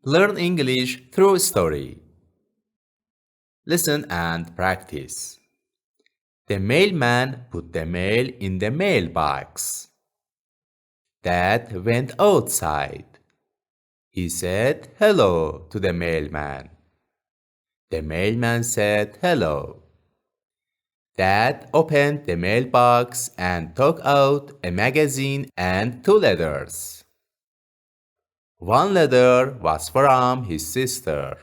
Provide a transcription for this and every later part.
Learn English through story. Listen and practice. The mailman put the mail in the mailbox. Dad went outside. He said hello to the mailman. The mailman said hello. Dad opened the mailbox and took out a magazine and two letters. One letter was from his sister.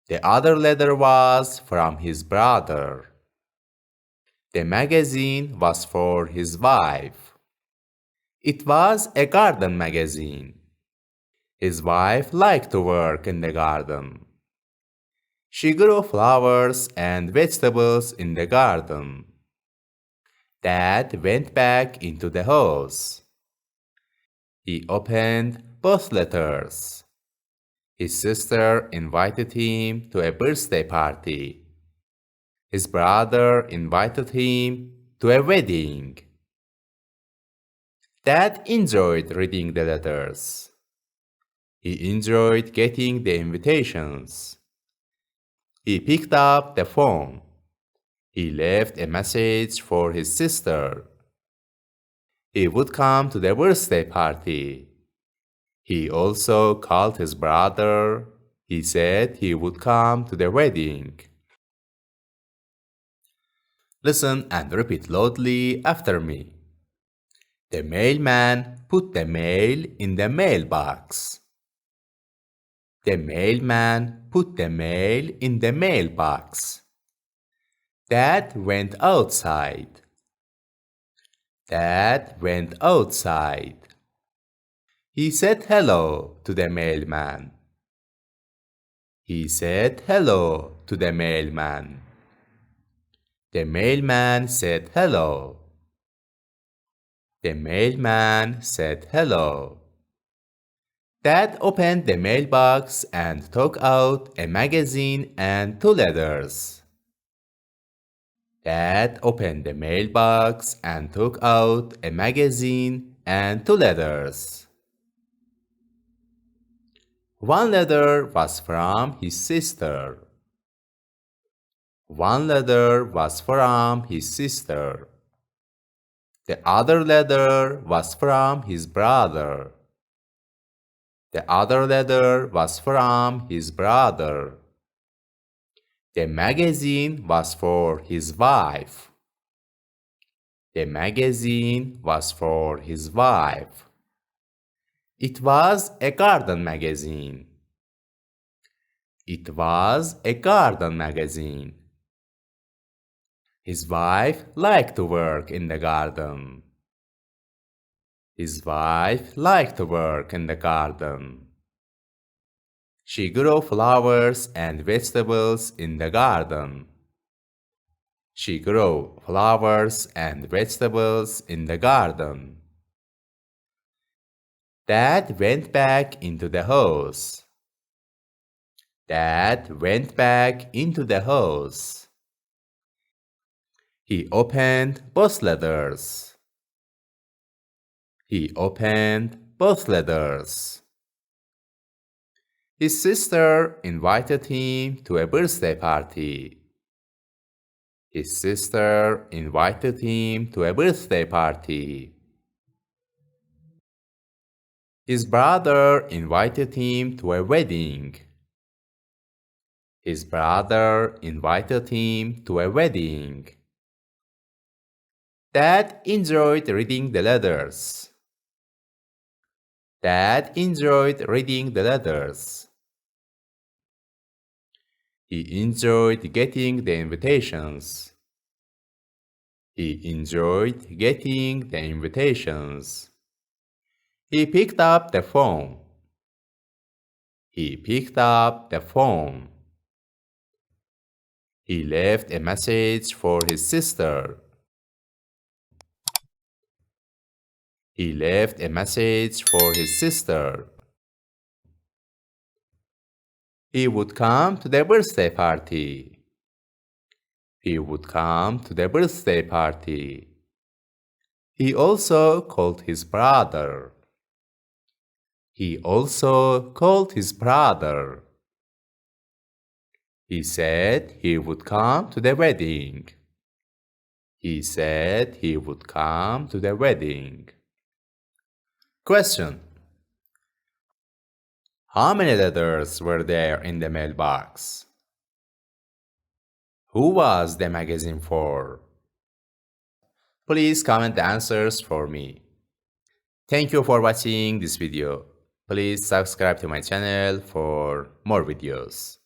The other letter was from his brother. The magazine was for his wife. It was a garden magazine. His wife liked to work in the garden. She grew flowers and vegetables in the garden. Dad went back into the house. He opened both letters. His sister invited him to a birthday party. His brother invited him to a wedding. Dad enjoyed reading the letters. He enjoyed getting the invitations. He picked up the phone. He left a message for his sister. He would come to the birthday party. He also called his brother. He said he would come to the wedding. Listen and repeat loudly after me. The mailman put the mail in the mailbox. The mailman put the mail in the mailbox. Dad went outside. Dad went outside. He said hello to the mailman. He said hello to the mailman. The mailman said hello. The mailman said hello. Dad opened the mailbox and took out a magazine and two letters. Dad opened the mailbox and took out a magazine and two letters. One letter was from his sister. One letter was from his sister. The other letter was from his brother. The other letter was from his brother. The magazine was for his wife. The magazine was for his wife. It was a garden magazine. It was a garden magazine. His wife liked to work in the garden. His wife liked to work in the garden. She grew flowers and vegetables in the garden. She grew flowers and vegetables in the garden. Dad went back into the house. Dad went back into the house. He opened both letters. He opened both letters. His sister invited him to a birthday party. His sister invited him to a birthday party. His brother invited him to a wedding. His brother invited him to a wedding. Dad enjoyed reading the letters. Dad enjoyed reading the letters. He enjoyed getting the invitations. He enjoyed getting the invitations. He picked up the phone. He picked up the phone. He left a message for his sister. He left a message for his sister. He would come to the birthday party. He would come to the birthday party. He also called his brother. He also called his brother. He said he would come to the wedding. He said he would come to the wedding. Question: how many letters were there in the mailbox? Who was the magazine for? Please comment the answers for me. Thank you for watching this video. Please subscribe to my channel for more videos.